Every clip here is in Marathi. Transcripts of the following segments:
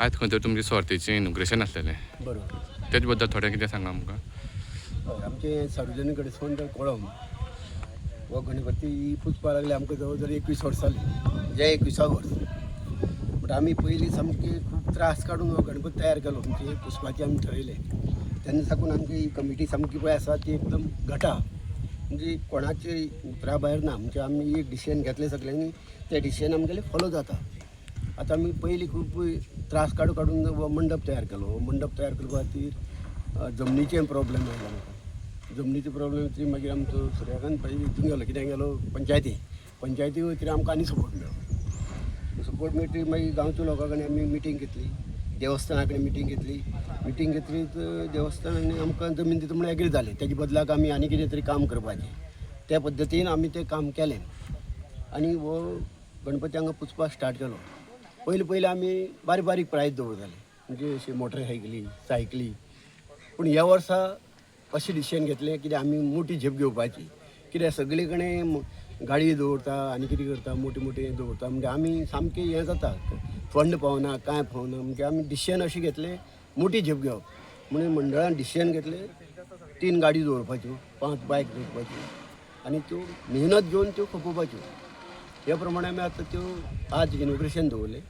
आयज खंय तरी तुमचे सर्तीचें इनॉग्रेशन आसलेलें, बरोबर. तेजे बद्दल थोडें कितें सांगा आमकां. हय, आमचे सार्वजनीक गणेशवंत कोळम हो गणपती पुजपा लागले आमकां जवळ जवळ 21 वर्सां जालीं, जे 21 वर्स. बट आमी पयलीं सामके खूब त्रास काडून हो गणपती तयार केलो, म्हणजे पुजपाचें आमी थरयलें. तेन्ना साकून आमची ही कमिटी सामकी पळय आसा ती एकदम घटा, म्हणजे कोणाचे उतरा भायर ना. म्हणजे आमी एक डिसिजन घेतलें सगळ्यांनी, ते डिसिजन आमगेलें फॉलो जाता. आतां आमी पयलीं खूब त्रास काडून हो मंडप तयार केलो. हो मंडप तयार करपा खातीर जमनीचें प्रॉब्लेम आयलो आमकां. जमनीचो प्रॉब्लेम ती मागीर आमचो सूर्यकांत भाई हितून गेलो, कित्याक गेलो पंचायती वयतरी आमकां आनी सपोर्ट मेळ्ळो. सपोर्ट मेळटरी मागीर गांवच्या लोकां कडेन आमी मिटींग घेतली, देवस्थाना कडेन मिटींग घेतली तर देवस्थानांनी आमकां जमीन दिता म्हणून एग्री जालें. तेजे बदलाक आमी आनी कितें तरी काम करपाचें, त्या पद्दतीन आमी तें काम केलें आनी हो गणपती हांगा पुजपाक स्टार्ट केलो. पयलीं आमी बारीक बारीक प्रायज दवरताले, म्हणजे अशी सायकली. पूण ह्या वर्सा अशें डिसिजन घेतलें कित्याक आमी मोठी झेप घेवपाची, कित्याक सगळे कडेन गाडी दवरता आनी कितें करता मोठे दवरता, म्हणजे आमी सामकें हें जाता, फंड पावना कांय पावना. म्हणजे आमी डिसिजन अशें घेतलें मोठी झेप घेवप म्हणून मंडळान डिसिजन घेतलें 3 गाडी दवरपाच्यो, 5 बायक दवरपाच्यो आनी त्यो मेहनत घेवन त्यो खपोवपाच्यो. ह्या प्रमाणे आमी आतां त्यो आज इनॉग्रेशन दवरलें.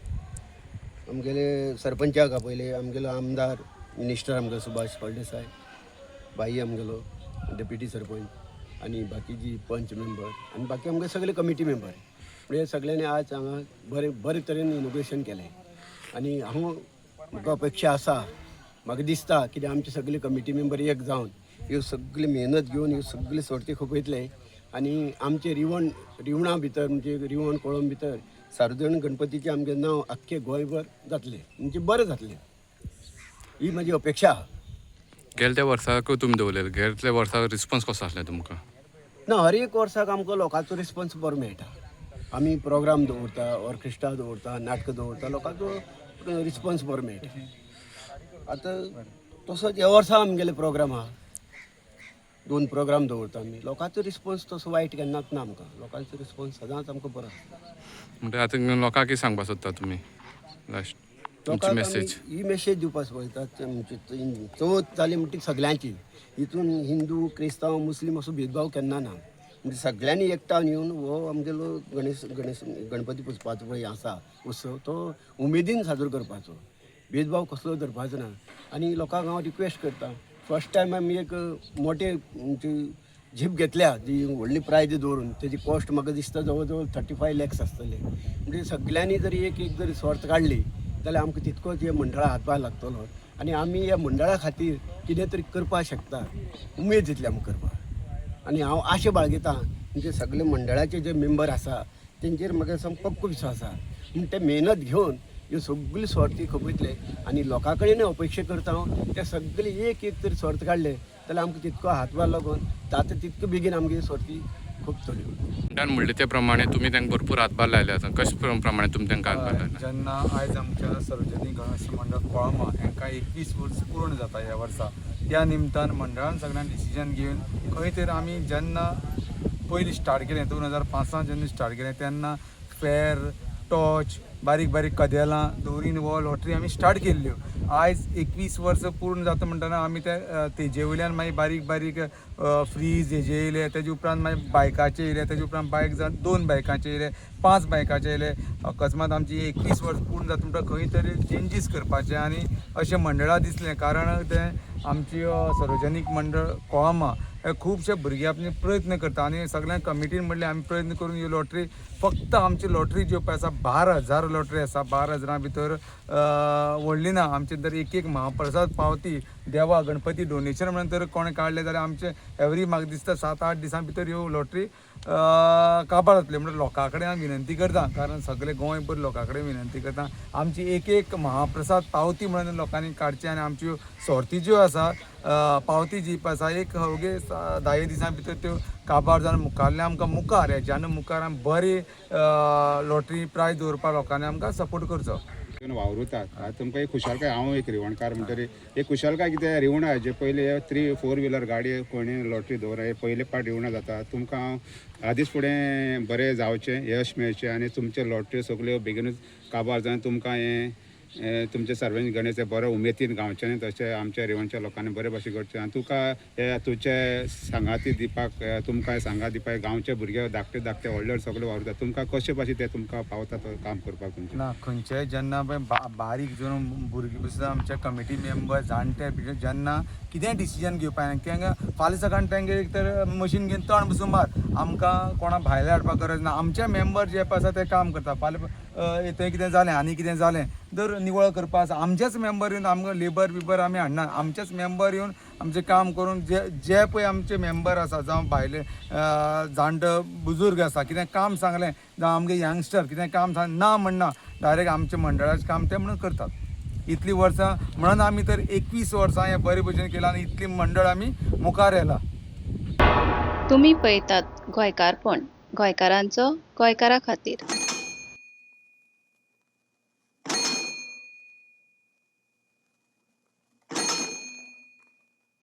आमगेले सरपंचाक आपयले, आमगेलो आमदार मिनिस्टर आमगे सुभाष फळदेसाय, बाई आमगेलो डेप्युटी सरपंच आनी बाकीची पंच मेंबर आनी बाकी आमगे सगळे कमिटी मेंबर, म्हणजे सगळ्यांनी आज हांगा बरे तरेन इनॉग्रेशन केलें. आनी म्हाका अपेक्षा आसा, म्हाका दिसता कित्याक आमचे सगळे कमिटी मेंबर एक जावन ह्यो सगळी मेहनत घेवन ह्यो सगळी सर्ती खपयतले आनी आमचे रिवणां भितर म्हणजे रिवण कोळम भितर सार्वजनीक गणपतीचें आमगें नांव आख्खे गोंयभर जातलें, म्हणजे बरें जातलें, ही म्हजी अपेक्षा आहा. गेल्या त्या वर्साक तुमी दवरलेले, गेल्या त्या वर्साक रिस्पॉन्स कसो आसलें तुमकां? ना, हर एक वर्साक आमकां लोकांचो रिस्पॉन्स बरो मेळटा. आमी प्रोग्राम दवरता, ऑर्केस्ट्रा दवरता, नाटकां दवरता, लोकांचो रिस्पॉन्स बरो मेळटा. आतां तसोच ह्या वर्सा आमगेले प्रोग्राम आहा, 2 प्रोग्राम दवरता आमी. लोकांचो रिस्पॉन्स तसो वायट केन्नाच ना आमकां, लोकांचो रिस्पॉन्स सदांच आमकां बरो आसता. म्हणजे आतां लोकांक कितें सांगपाक सोदता तुमी लास्ट तुमची लोकांक आमी मेसेज? ही मेसेज दिवपाक सोदतात, म्हणजे चवथ जाली म्हणटी सगळ्यांची, हितून हिंदू क्रिस्तांव मुस्लीम असो भेदभाव केन्ना ना. म्हणजे सगळ्यांनी एकठांय येवन हो आमगेलो गणपती पुजपाचो पळय आसा उत्सव, तो उमेदीन साजरो करपाचो, भेदभाव कसलो धरपाचो ना. आनी लोकांक हांव रिक्वेस्ट करता, फर्स्ट टायम आमी एक मोठे म्हणजे झेप घेतल्या, जी व्हडली प्रायज दवरून तेजी कॉस्ट म्हाका दिसता जवळ जवळ 35 lakhs आसतले. म्हणजे सगळ्यांनी जरी एक जरी सर्त काडली जाल्यार आमकां तितकोच हे मंडळाक हातभार लागतलो आनी आमी ह्या मंडळा खातीर कितें तरी करपाक शकता, उमेद जातली आमकां करपाक. आनी हांव आशा बाळगितां म्हणजे सगळे मंडळाचे जे मेंबर आसा तेंचेर म्हाका सामको पक्को विश्वास आसा. म्हणजे ते मेहनत घेवन ह्यो सगळी सर्ती खपयतले आनी लोकां कडेन अपेक्षा करता हांव ते सगळे एक तरी सर्त काडले जाल्यार आमकां तितको हातभार लागून जाता तितके बेगीन आमगे सर्ती खपतल्यो. मंडळान म्हणले त्या प्रमाणे तुमी तांकां भरपूर हातभार लायले आसा, कशे प्रमाणे तुमी तांकां हातभार लायला? जेन्ना आयज आमच्या सार्वजनीक गणेश मंडळ कोळमा हांकां 21 वर्स पूर्ण जाता ह्या वर्सा, त्या निमतान मंडळान सगळ्यांनी डिसिजन घेवन खंय तरी आमी जेन्ना पयलीं स्टार्ट केलें 2005 जेन्ना स्टार्ट केलें तेन्ना फेर टॉर्च बारीक बारीक कदेलां दवरीन हो लॉटरी आमी स्टार्ट केल्ल्यो. आयज 21 वर्सां पूर्ण जाता म्हणटना आमी तेजे वयल्यान मागीर बारीक बारीक फ्रीज हेजे येयले, तेजे उपरांत मागीर बायकाचे येयले, तेजे उपरांत बायक जावन 2 बायकाचे येयले, 5 बायकाचे येयले. अकस्मात आमची 21 वर्स पूर्ण जाता म्हणटा खंय तरी चेंजीस करपाचे आनी अशें मंडळां दिसलें, कारण तें आमची सार्वजनीक मंडळ कोळमा खुबशे भुरगे आपले प्रयत्न करता आनी सगळ्या कमिटीन म्हणलें आमी प्रयत्न करून ही लॉटरी फक्त आमची लॉटरी जेवपा आसा 12,000 लॉटरी आसा. 12,000 भितर व्हडली ना, आमचे तर एक महाप्रसाद पावती देवा गणपती डोनेशन म्हणून तर कोणें काडलें जाल्यार आमचे एवरी म्हाका दिसता 7-8 दिसां भितर ह्यो लॉटरी काबार जातल्यो. म्हणजे लोकां कडेन हांव विनंती करता, कारण सगळे गोंयभर लोकां कडेन विनंती करता, आमची एक महाप्रसाद पावती म्हणून लोकांनी काडची आनी आमच्यो सर्ती ज्यो आसा पावती जी आसा एक अवघे 10 दिसां भितर त्यो काबार जावन मुखारले आमकां मुखार हेज्यान मुखार आमी बरी लॉटरी प्रायज दवरपाक लोकांनी आमकां सपोर्ट करचो. वावरुतात आतां तुमकां एक खुशालकाय, हांव एक रिवणकार म्हणटरी एक खुशालकाय कितें रिवणा जे पयले 3-4 व्हिलर गाडी कोणी लॉटरी दवरा हे पयले पाट रिवणा जाता. तुमकां हांव आदीच फुडें बरें जावचें, यश मेळचें आनी तुमचे लॉटरी सगल्यो बेगीनूच काबार जावन तुमकां हें तुमचे सार्वजनीक गणेश बरो उमेदीन गांवच्यांनी तशें आमच्या रेवणच्या लोकांनी बरे भाशेन करचें आनी तुका तुमचे सांगाती दिवपाक तुमकां सांगात दिवपाक गांवचे भुरगे धाकटे धाकटे व्हडले सगळे वावरतात तुमकां कशे भाशेन ते तुमकां पावता तो काम करपाक तुमचें ना खंयचेय जेन्ना पळय बारीक जरून भुरगीं सुद्दां आमचे कमिटी मेंबर जाणटे जेन्ना कितेंय डिसिजन घेवपाक तांकां फाल्यां सकाळीं तांकां एक तर मशीन घेवन तण बसून मार आमकां कोणा भायले हाडपाक गरज ना आमचे मेंबर जे आसा ते काम करता फाल्यां थंय कितें जालें आनी कितें जालें दर निवळ करपा आसा आमचेच मेंबर येवन आमकां लेबर बिबर आमी हाडना आमचेच मेंबर येवन आमचें काम करून जे पळय आमचे मेंबर आसा जावं भायले जाणटो बुजुर्ग आसा कितें काम सांगलें जावं आमगे यंगस्टर कितें काम सांग ना म्हणना डायरेक्ट आमच्या मंडळाचें काम ते म्हणून करतात इतलीं वर्सां म्हणून आमी तर 21 वर्सां हें बरे भशेन केलां आनी इतली मंडळ आमी मुखार येला. तुम्ही पळयतात गोंयकारपण गोंयकारांचो गोंयकारा खातीर.